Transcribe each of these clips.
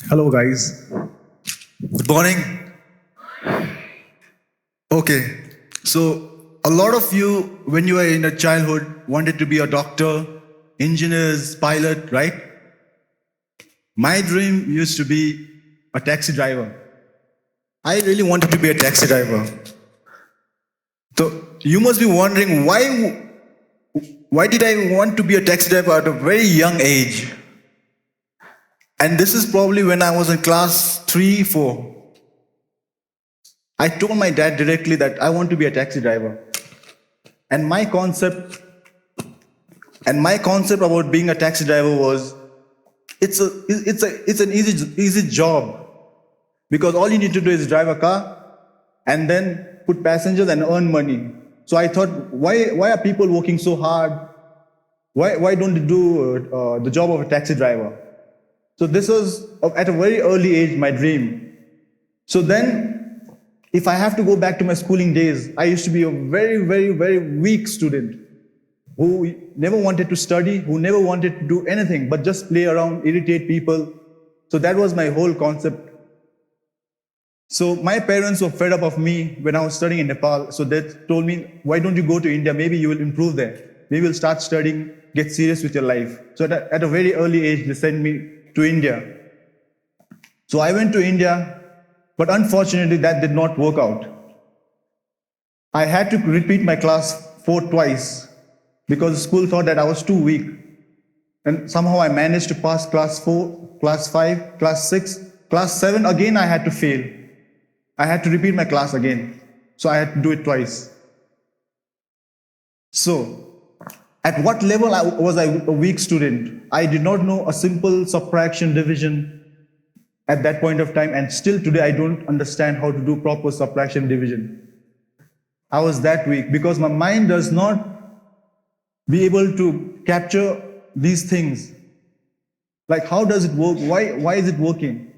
Hello, guys. Good morning. Okay, so a lot of you, when you were in a childhood, wanted to be a doctor, engineers, pilot, right? My dream used to be a taxi driver. I really wanted to be a taxi driver. So you must be wondering why did I want to be a taxi driver at a very young age? And this is probably when I was in class 3, 4. I told my dad directly that I want to be a taxi driver. And my concept about being a taxi driver was it's an easy job because all you need to do is drive a car and then put passengers and earn money. So I thought, why are people working so hard? Why don't they do the job of a taxi driver? So this was at a very early age my dream. So then, if I have to go back to my schooling days, I used to be a very weak student who never wanted to study, who never wanted to do anything but just play around, irritate people. So that was my whole concept. So my parents were fed up of me when I was studying in Nepal. So they told me, why don't you go to India? Maybe you will improve there. Maybe you'll start studying, get serious with your life. So at a very early age, they sent me to India. So I went to India, but unfortunately that did not work out. I had to repeat my class 4 twice because the school thought that I was too weak. And somehow I managed to pass class 4, class 5, class 6, class 7. Again, I had to fail. I had to repeat my class again. So I had to do it twice. So, at what level was I a weak student? I did not know a simple subtraction division at that point of time, and still today I don't understand how to do proper subtraction division. I was that weak because my mind does not be able to capture these things. Like, how does it work? Why is it working?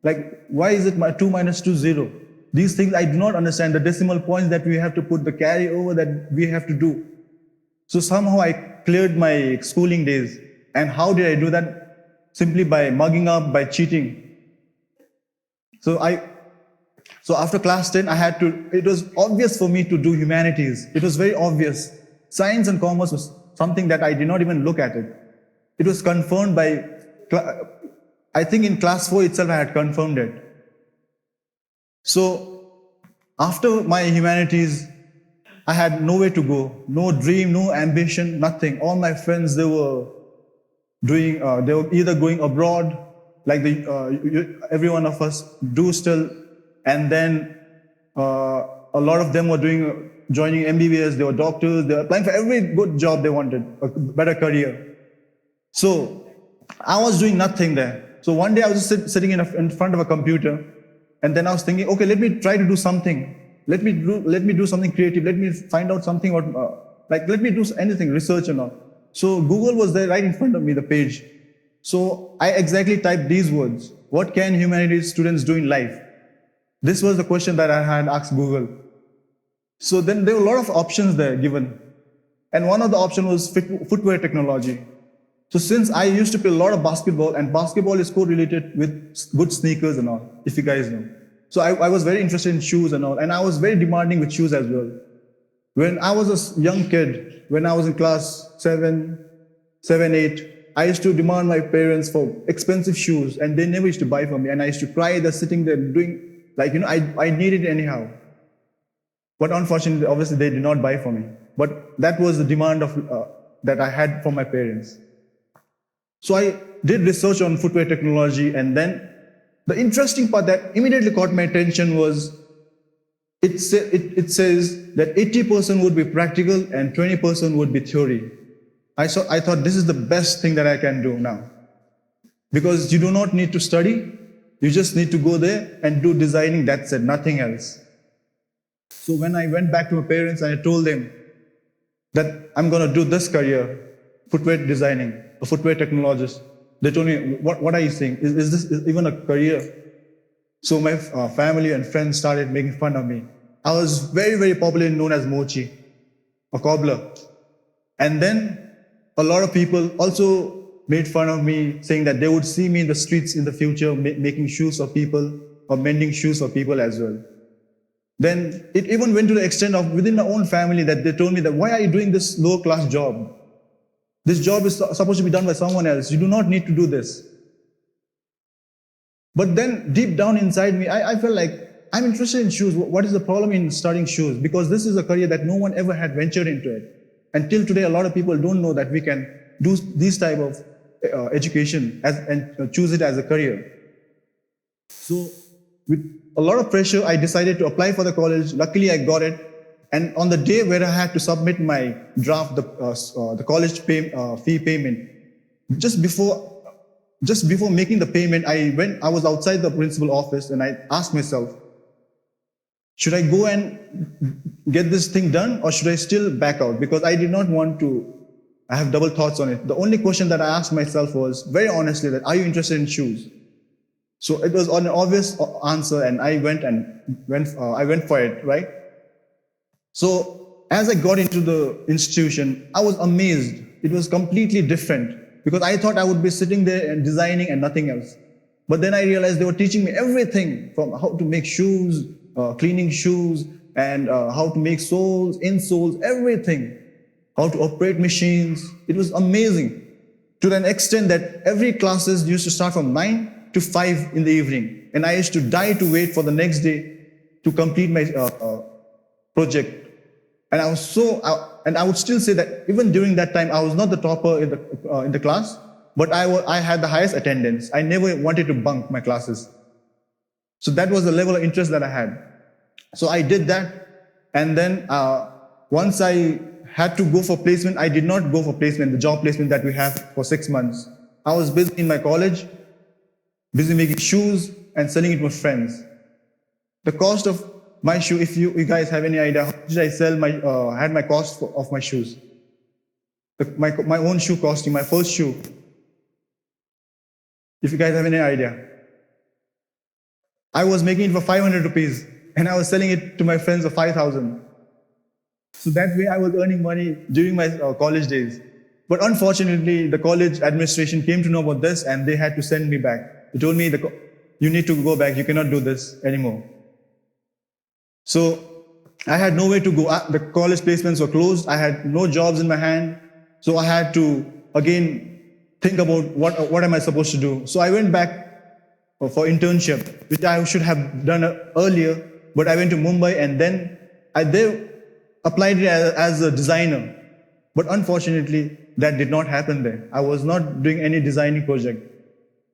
Like, why is it 2 minus 2 0? These things I do not understand. The decimal points that we have to put, the carry over that we have to do. So somehow I cleared my schooling days. And how did I do that? Simply by mugging up, by cheating. So after class 10, it was obvious for me to do humanities. It was very obvious. Science and commerce was something that I did not even look at it. It was confirmed I think in class 4 itself I had confirmed it. So after my humanities, I had nowhere to go, no dream, no ambition, nothing. All my friends, they were either going abroad, like every one of us do still, and then a lot of them were joining MBBS, they were doctors, they were applying for every good job they wanted, a better career. So I was doing nothing there. So one day I was just sitting in front of a computer, and then I was thinking, okay, let me try to do something. Let me do something creative. Let me find out something about, let me do anything, research and all. So Google was there right in front of me, the page. So I exactly typed these words. What can humanities students do in life? This was the question that I had asked Google. So then there were a lot of options there given. And one of the options was footwear technology. So since I used to play a lot of basketball, and basketball is correlated with good sneakers and all, if you guys know. So I was very interested in shoes and all, and I was very demanding with shoes as well. When I was a young kid, when I was in class 7, 8, I used to demand my parents for expensive shoes, and they never used to buy for me. And I used to cry there, sitting there doing, I needed it anyhow. But unfortunately, obviously, they did not buy for me. But that was the demand that I had from my parents. So I did research on footwear technology, and then the interesting part that immediately caught my attention was it says that 80% would be practical and 20% would be theory. I thought this is the best thing that I can do now. Because you do not need to study, you just need to go there and do designing, that's it, nothing else. So when I went back to my parents and I told them that I'm going to do this career, footwear designing, a footwear technologist, they told me, what are you saying? Is this even a career? So my family and friends started making fun of me. I was very popularly known as Mochi, a cobbler. And then a lot of people also made fun of me, saying that they would see me in the streets in the future making shoes for people or mending shoes for people as well. Then it even went to the extent of within my own family that they told me that, why are you doing this low class job? This job is supposed to be done by someone else. You do not need to do this. But then deep down inside me, I felt like I'm interested in shoes. What is the problem in studying shoes? Because this is a career that no one ever had ventured into it. Until today, a lot of people don't know that we can do this type of education and choose it as a career. So with a lot of pressure, I decided to apply for the college. Luckily, I got it. And on the day where I had to submit my draft, the college fee payment, just before making the payment, I was outside the principal office and I asked myself, should I go and get this thing done or should I still back out? Because I did not want to, I have double thoughts on it. The only question that I asked myself was, very honestly, that are you interested in shoes? So it was an obvious answer and I went for it, right? So as I got into the institution, I was amazed. It was completely different because I thought I would be sitting there and designing and nothing else. But then I realized they were teaching me everything from how to make shoes, cleaning shoes, and how to make soles, insoles, everything. How to operate machines. It was amazing to an extent that every classes used to start from 9 to 5 in the evening. And I used to die to wait for the next day to complete my project. And I would still say that even during that time, I was not the topper in the class, but I had the highest attendance. I never wanted to bunk my classes. So that was the level of interest that I had. So I did that. And then once I had to go for placement, I did not go for placement, the job placement that we have for 6 months. I was busy in my college, busy making shoes and selling it with friends. The cost of my shoe, if you guys have any idea, how did I sell had my cost of my shoes? My own shoe costing, my first shoe. If you guys have any idea. I was making it for 500 rupees and I was selling it to my friends for 5,000. So that way I was earning money during my college days. But unfortunately, the college administration came to know about this and they had to send me back. They told me, you need to go back, you cannot do this anymore. So I had nowhere to go. The college placements were closed. I had no jobs in my hand. So I had to, again, think about what am I supposed to do. So I went back for internship, which I should have done earlier. But I went to Mumbai and then I applied it as a designer. But unfortunately, that did not happen there. I was not doing any designing project.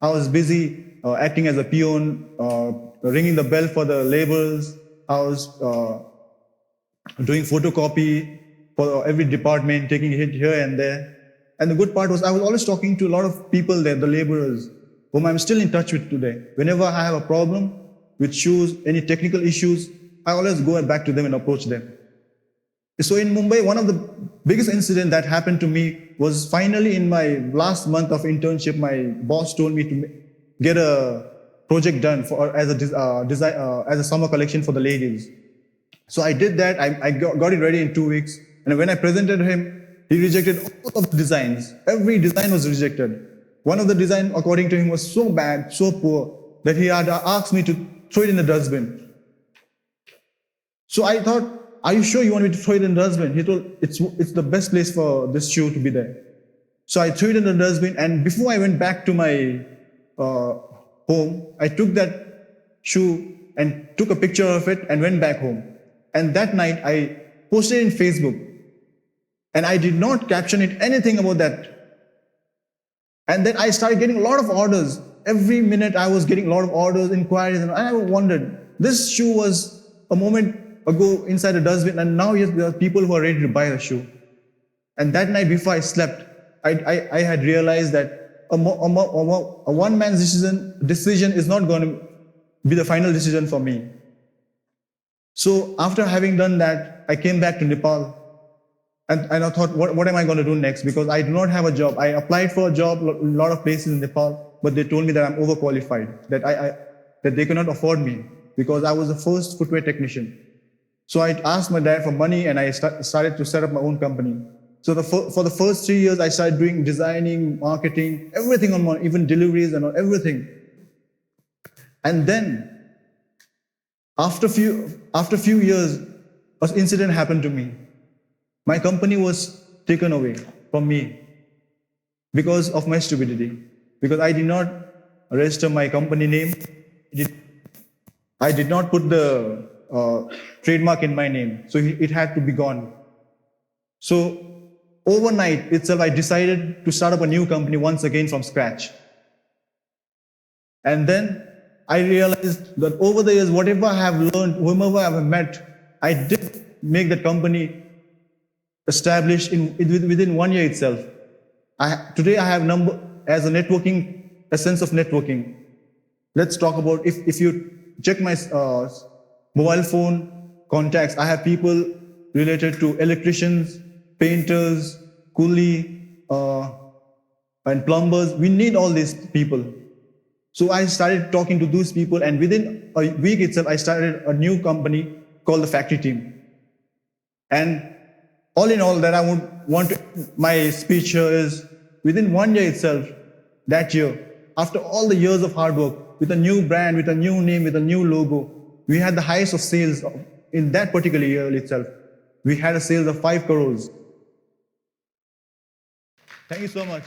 I was busy acting as a peon, ringing the bell for the laborers. I was doing photocopy for every department, taking it here and there. And the good part was I was always talking to a lot of people there, the laborers, whom I'm still in touch with today. Whenever I have a problem with shoes, any technical issues, I always go back to them and approach them. So in Mumbai, one of the biggest incidents that happened to me was finally in my last month of internship, my boss told me to get a project done as a summer collection for the ladies. So I did that. I got it ready in 2 weeks. And when I presented him, he rejected all of the designs. Every design was rejected. One of the designs, according to him, was so bad, so poor, that he had asked me to throw it in the dustbin. So I thought, are you sure you want me to throw it in the dustbin? He told, it's the best place for this shoe to be there. So I threw it in the dustbin, and before I went back to my home, I took that shoe and took a picture of it and went back home. And that night I posted it in Facebook. And I did not caption it anything about that. And then I started getting a lot of orders. Every minute I was getting a lot of orders, inquiries, and I wondered, this shoe was a moment ago inside a dustbin, and now yes, there are people who are ready to buy the shoe. And that night before I slept, I had realized that a one man's decision is not going to be the final decision for me. So after having done that, I came back to Nepal. And I thought, what am I going to do next? Because I do not have a job. I applied for a job in a lot of places in Nepal, but they told me that I'm overqualified, that they cannot afford me because I was the first footwear technician. So I asked my dad for money and I started to set up my own company. So for the first 3 years, I started doing designing, marketing, everything on my, even deliveries and everything. And then, after few years, an incident happened to me. My company was taken away from me because of my stupidity. Because I did not register my company name. I did not put the trademark in my name, so it had to be gone. So overnight itself, I decided to start up a new company once again from scratch. And then I realized that over the years, whatever I have learned, whomever I have met, I did make that company established within 1 year itself. Today I have as a sense of networking. Let's talk about, if you check my mobile phone contacts, I have people related to electricians, painters, coolie, and plumbers. We need all these people. So I started talking to those people, and within a week itself, I started a new company called the Factory Team. And all in all, that I would want to, my speech here is, within 1 year itself, that year, after all the years of hard work, with a new brand, with a new name, with a new logo, we had the highest of sales in that particular year itself. We had a sales of 5 crores. Thank you so much.